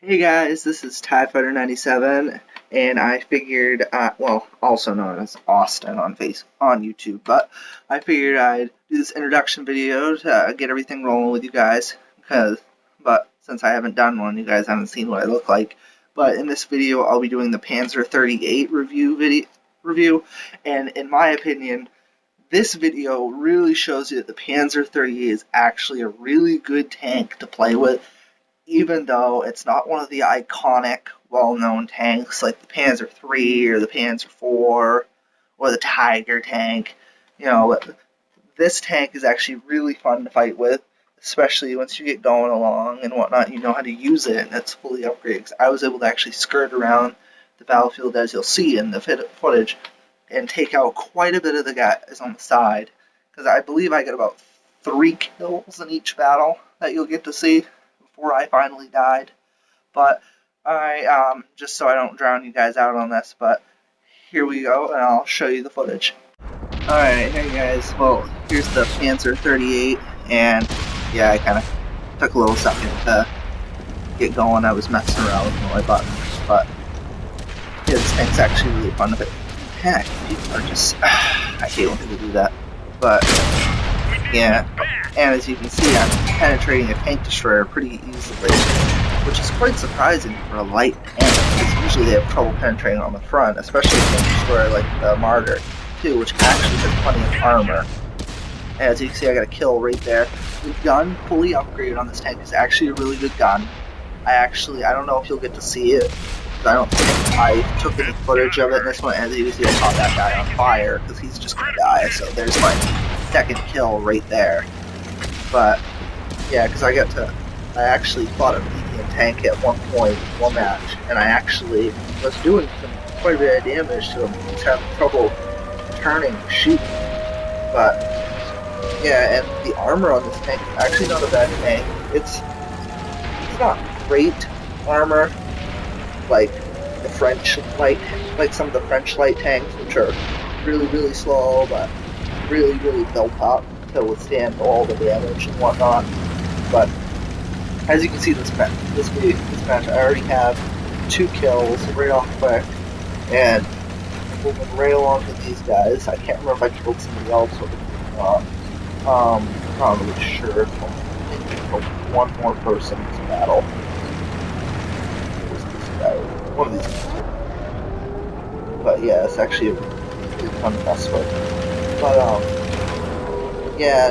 Hey guys, this is TIE Fighter 97, and I figured, well, also known as Austin on YouTube, but I figured I'd do this introduction video to get everything rolling with you guys, but since I haven't done one, you guys haven't seen what I look like. But in this video, I'll be doing the Panzer 38 review, and in my opinion, this video really shows you that the Panzer 38 is actually a really good tank to play with, even though it's not one of the iconic, well-known tanks like the Panzer III or the Panzer IV or the Tiger tank. This tank is actually really fun to fight with, especially once you get going along and whatnot. You know how to use it, and it's fully upgraded. I was able to actually skirt around the battlefield, as you'll see in the footage, and take out quite a bit of the guys on the side, because I believe I get about 3 kills in each battle that you'll get to see before I finally died. But just so I don't drown you guys out on this, but here we go, and I'll show you the footage. Alright, hey guys, well, here's the Panzer 38, and yeah, I kind of took a little second to get going. I was messing around with my buttons, but yeah, this tank's actually really fun to hit. Heck, people are just, I hate when people do that, but yeah, and as you can see, I'm penetrating a tank destroyer pretty easily, which is quite surprising for a light tank, because usually they have trouble penetrating on the front, especially a tank destroyer like the Martyr, too, which actually has plenty of armor. And as you can see, I got a kill right there. The gun, fully upgraded on this tank, is actually a really good gun. I don't know if you'll get to see it, I don't think I took any footage of it in this one, and as you can see, I caught that guy on fire, because he's just gonna die, so there's my second kill right there. But yeah, because I actually fought a medium tank at one point, one match, and I actually was doing quite a bit of damage to him. He's having trouble turning and shooting. But yeah, and the armor on this tank is actually not a bad tank. It's not great armor like the like some of the French light tanks, which are really slow, but really built up to withstand all the damage and whatnot. But as you can see, this match, I already have 2 kills right off quick, and I'm moving right along with these guys. I can't remember if I killed somebody else or not. Not really sure. I think I killed one more person in this battle. It was this guy, one of these guys. But yeah, it's actually really fun to mess with. But yeah,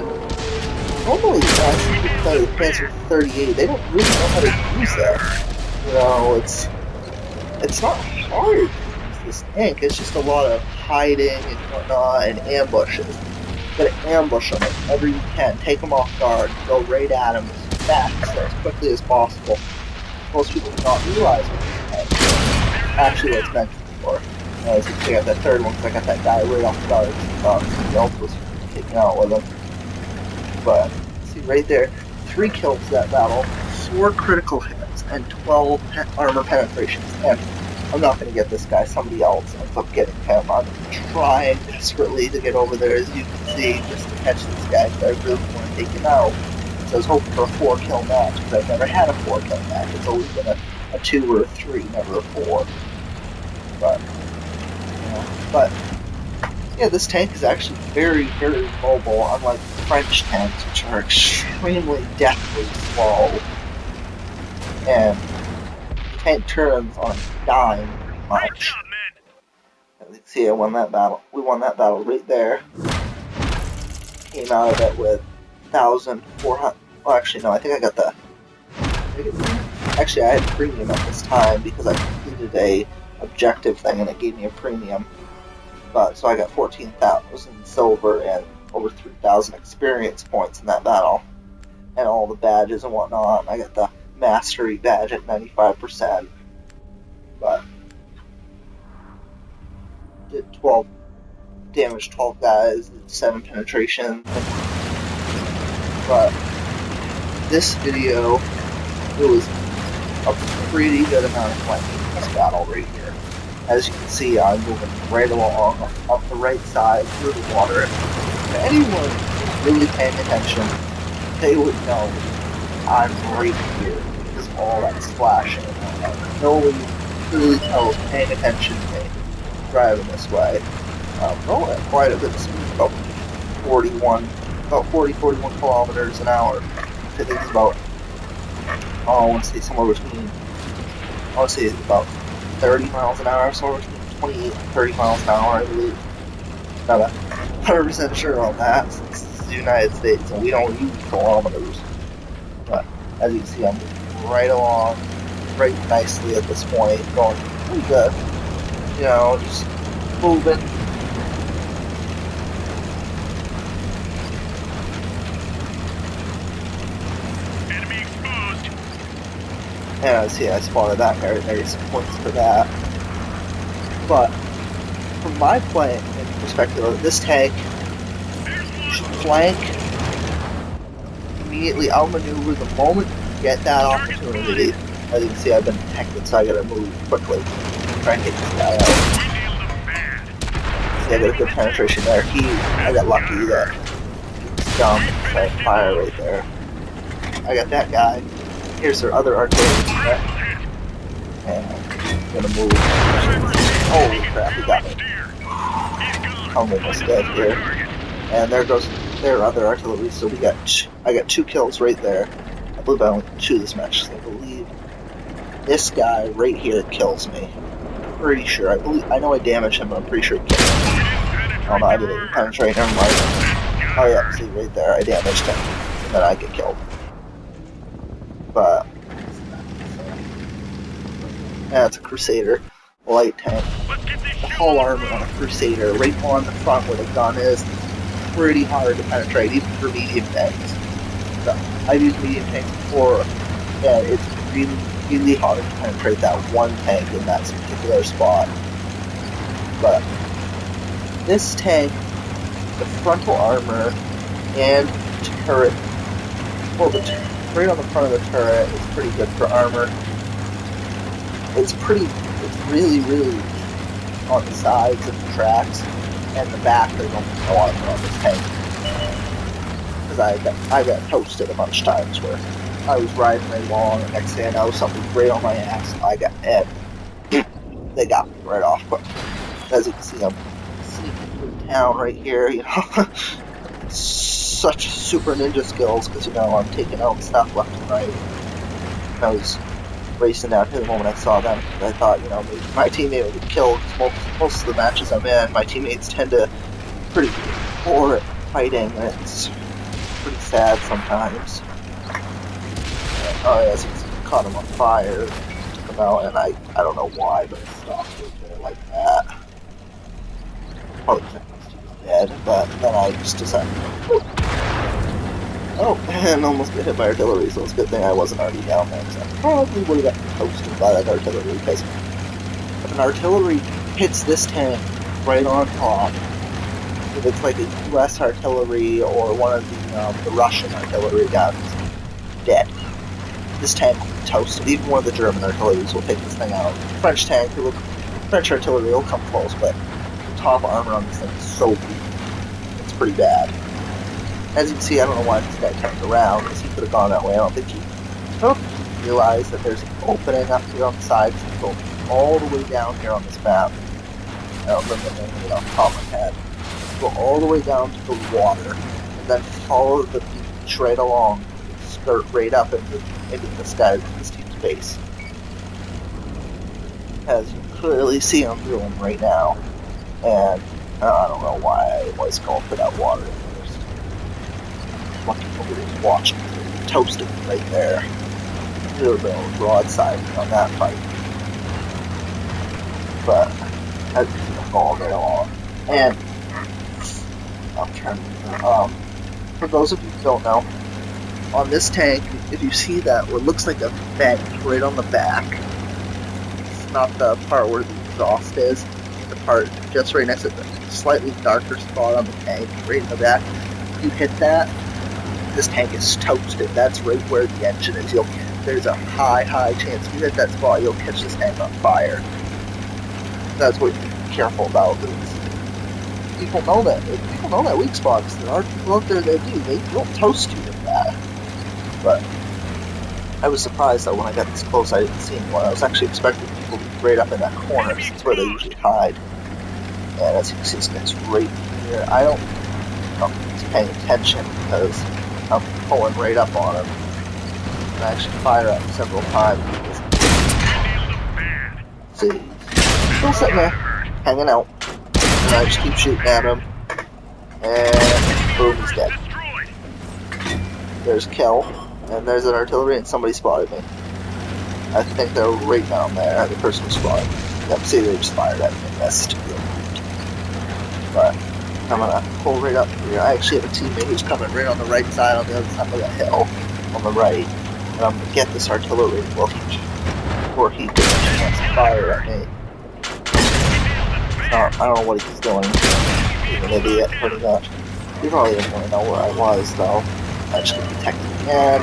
normally guys who play the Panzer 38, they don't really know how to use that. It's not hard to use this tank. It's just a lot of hiding and whatnot and ambushes. You gotta ambush them whenever you can. Take them off guard. Go right at them as fast, as quickly as possible. Most people do not realize what this tank actually what's meant for. As you can see, I got that third one because I got that guy right off guard. Somebody else was taking out with him. But see right there, 3 kills that battle, 4 critical hits, and 12 armor penetrations. And I'm not going to get this guy. Somebody else ends up getting him. I'm trying desperately to get over there, as you can see, just to catch this guy, because I really want to take him out. So I was hoping for a 4-kill match, because I've never had a 4-kill match. It's always been a 2 or a 3, never a 4. But yeah, this tank is actually very mobile, unlike French tanks, which are extremely deathly slow. And the tank turns on a dime, pretty much. As you can see, I won that battle. We won that battle right there. Came out of it with 1,400. Well, actually, no, I think I got the. Actually, I had premium at this time because I completed a objective thing and it gave me a premium. But so I got 14,000 silver and over 3,000 experience points in that battle, and all the badges and whatnot. I got the mastery badge at 95%, but did 12 damage, 12 guys, did 7 penetration. But this video, it was a pretty good amount of playing in this battle right here. As you can see, I'm moving right along up the right side through the water. If anyone is really paying attention, they would know I'm right here. Because all that splashing. No one really paying attention to me driving this way. Going at quite a bit of speed, about 41 kilometers an hour. I think it's about, I want to say somewhere between, I want to say about 30 miles an hour, somewhere between 28 and 30 miles an hour, I believe. Not 100% sure on that, since this is the United States and we don't use kilometers. But as you can see, I'm moving right along, right nicely at this point, going pretty good. You know, just moving. Enemy exposed. And I see I spotted that guy right there, some points for that. But from my playing perspective, this tank should flank immediately, outmaneuver the moment you get that opportunity. As you can see, I've been detected, so I gotta move quickly. Try and get this guy out. See, I got a good penetration there. I got lucky that he was dumb, so I fire right there. I got that guy. Here's their other artillery threat. And I'm gonna move. Oh crap, he got me. I'm almost dead here. And there goes their other artillery, so I got 2 kills right there. I believe I only 2 this match, so I believe this guy right here kills me. Pretty sure. I know I damaged him, but I'm pretty sure he killed me. Oh no, I didn't even penetrate, never mind. Oh yeah, see right there, I damaged him. And then I get killed. But yeah, it's a Crusader light tank. The hull armor on a Crusader, right on the front where the gun is, pretty hard to penetrate, even for medium tanks. So, I've used medium tanks before, and it's really, really hard to penetrate that one tank in that particular spot. But this tank, the frontal armor and turret, well, right on the front of the turret is pretty good for armor. It's really, really on the sides of the tracks, and the back there's almost no armor on this tank. Because I got toasted a bunch of times where I was riding right along, and next thing I know, something right on my ass. They got me right off. But as you can see, I'm sneaking through town right here. You know, such super ninja skills because I'm taking out stuff left and right. I was racing down here the moment I saw them. I thought, maybe my teammate would get killed. Most of the matches I'm in, my teammates tend to be pretty poor at fighting, and it's pretty sad sometimes. Oh yeah, so caught him on fire, took him out, and I don't know why, but it stopped right there like that. Probably because he was dead, but then I just decided, and almost got hit by artillery, so it's a good thing I wasn't already down there, because I probably would have gotten toasted by that artillery, because if an artillery hits this tank right on top, if it's like a US artillery or one of the Russian artillery guns, dead. This tank will be toasted. Even one of the German artilleries will take this thing out. French artillery will come close, but the top armor on this thing is so weak. It's pretty bad. As you can see, I don't know why this guy turned around, because he could have gone that way. I don't think he realized that there's an opening up here on the side, so you go all the way down here on this map. I don't remember the name off the top of my head. Go all the way down to the water, and then follow the beach right along, skirt right up into this team's base. As you clearly see, I'm doing right now, and I don't know why I was going for that water at first. Lucky nobody was watching, toasted right there. Really been broadside on that fight, but as you see, I'm going right along, and I'm trying to, for those of you who don't know, on this tank, if you see that, what looks like a vent right on the back, it's not the part where the exhaust is, the part just right next to the slightly darker spot on the tank, right in the back. If you hit that, this tank is toasted. That's right where the engine is. There's a high chance if you hit that spot, you'll catch this tank on fire. That's what you need to be careful about. People know that. People know that weak spots. There are people out there that do. They don't toast you with that. But I was surprised that when I got this close I didn't see anyone. I was actually expecting people to be right up in that corner, because it's where they usually hide. And as you can see, this guy's right here. I don't know if he's paying attention, because I'm pulling right up on him. And I actually fire at him several times. See, still sitting there, hanging out. And I just keep shooting at him. And boom, he's dead. There's a kill. And there's an artillery, and somebody spotted me. I think they're right down there. The person who spotted me. Yep, see, they just fired at me and missed. But I'm gonna pull right up here. I actually have a teammate who's coming right on the right side, on the other side of the hill, on the right. And I'm gonna get this artillery before he gets a chance to fire at me. I don't know what he's doing. He's an idiot, pretty much. He probably didn't really know where I was, though. I just get detected again.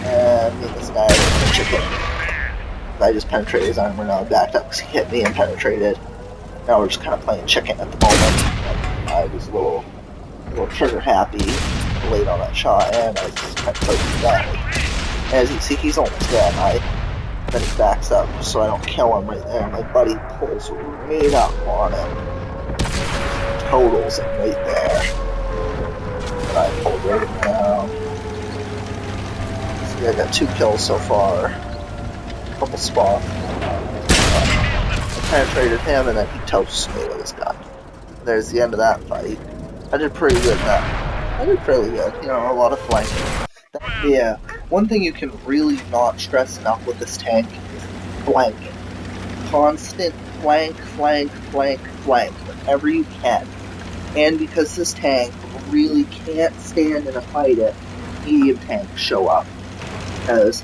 And me and this guy are chicken. I just penetrated his armor, now I backed up because he hit me and penetrated. Now we're just kind of playing chicken at the moment. I was a little trigger happy late on that shot, and I just kind of played him badly. As you can see, he's almost dead. Then he backs up just so I don't kill him right there. My buddy pulls right up on him. Totals him right there. And I pulled right down. See, I got 2 kills so far. A couple spots. I penetrated him, and then he toasts me with his gun. There's the end of that fight. I did pretty good in that. I did fairly good. You know, a lot of flanking. Yeah, one thing you can really not stress enough with this tank is flanking. Constant flank, whenever you can. And because this tank really can't stand in a fight if medium tanks show up. Because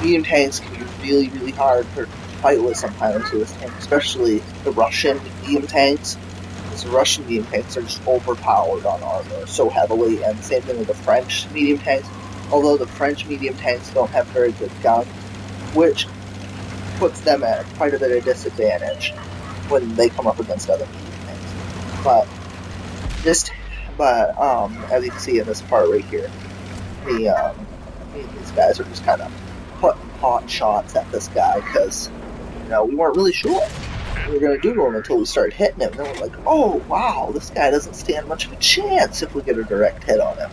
medium tanks can be really, really hard to fight with sometimes with this tank, especially the Russian medium tanks. The Russian medium tanks are just overpowered on armor so heavily, and same thing with the French medium tanks, although the French medium tanks don't have very good guns, which puts them at quite a bit of disadvantage when they come up against other medium tanks. As you can see in this part right here, these guys are just kind of putting pot shots at this guy, because, you know, we weren't really sure we were going to do to him until we started hitting him. And then we're like, oh, wow, this guy doesn't stand much of a chance if we get a direct hit on him.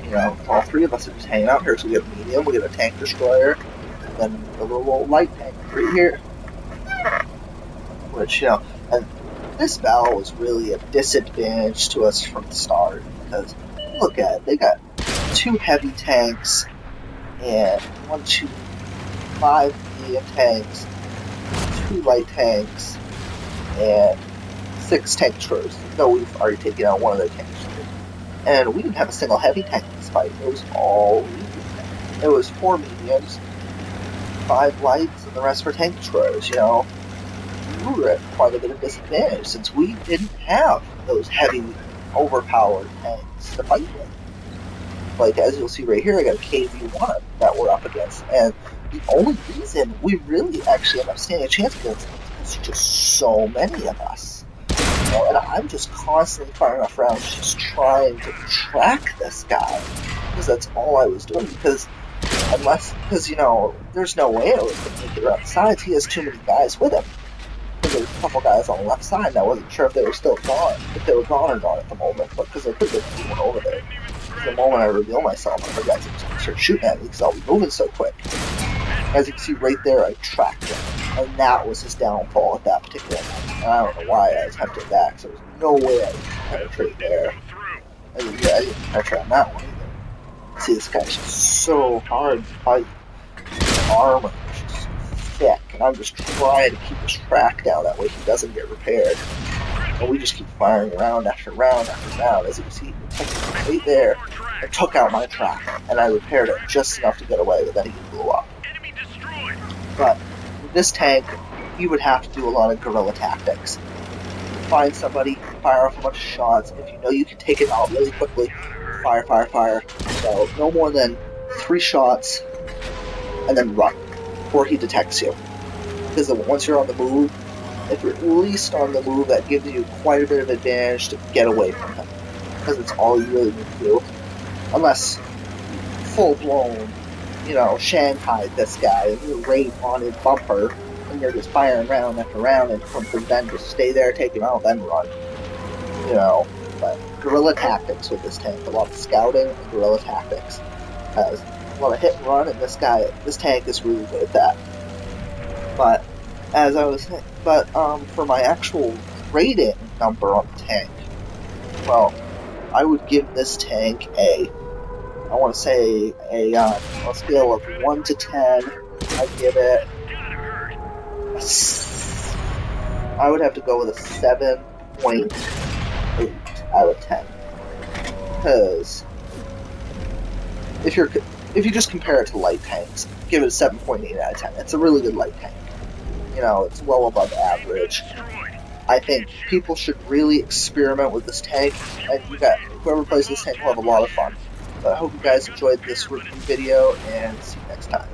You know, all 3 of us are just hanging out here, so we get a medium, we get a tank destroyer, and then a little light tank right here. Which, you know, and this battle was really a disadvantage to us from the start, because, look at it, they got 2 heavy tanks, and 5 medium tanks, 2 light tanks, and 6 tank destroyers. No, we've already taken out 1 of their tank destroyers. And we didn't have a single heavy tank in this fight. It was all medium tanks. It was 4 mediums, 5 lights, and the rest were tank destroyers, you know. We were at quite a bit of disadvantage since we didn't have those heavy, overpowered tanks to fight with. Like, as you'll see right here, I got a KV-1 that we're up against, and the only reason we really actually end up standing a chance against them is there's just so many of us. You know, and I'm just constantly firing off rounds, just trying to track this guy, because that's all I was doing, because, you know, there's no way I was going to make it around the sides. He has too many guys with him. Because there's a couple guys on the left side, and I wasn't sure if they were still gone, if they were gone or not at the moment, but because there could have been anyone over there. The moment I reveal myself, other guys are just going to start shooting at me because I'll be moving so quick. As you can see right there, I tracked him, and that was his downfall at that particular moment. And I don't know why I attempted that, because there was no way I could penetrate there. I didn't penetrate on that one either. See, this guy's just so hard to fight. His armor is just thick, and I'm just trying to keep his track down, that way he doesn't get repaired. And we just keep firing round after round after round. As you can see, right there, I took out my track, and I repaired it just enough to get away, but then he blew up. But with this tank, you would have to do a lot of guerrilla tactics. Find somebody, fire off a bunch of shots. If you know you can take it out really quickly, fire. So no more than 3 shots, and then run before he detects you. Because once you're on the move, if you're at least on the move, that gives you quite a bit of advantage to get away from him. Because it's all you really need to do. Unless you full-blown, Shanghai this guy, and you're right on his bumper, and you're just firing round after round, and for then just stay there, take him out, then run. But guerrilla tactics with this tank, a lot of scouting and guerrilla tactics. Has a lot of hit and run, and this tank is really good at that. But as I was saying, for my actual rating number on the tank, well, I would give this tank I want to say on a scale of 1 to 10, I'd give it, I would have to go with a 7.8 out of 10. Because if you just compare it to light tanks, give it a 7.8 out of 10. It's a really good light tank. It's well above average. I think people should really experiment with this tank, and whoever plays this tank will have a lot of fun. But I hope you guys enjoyed this review video, and see you next time.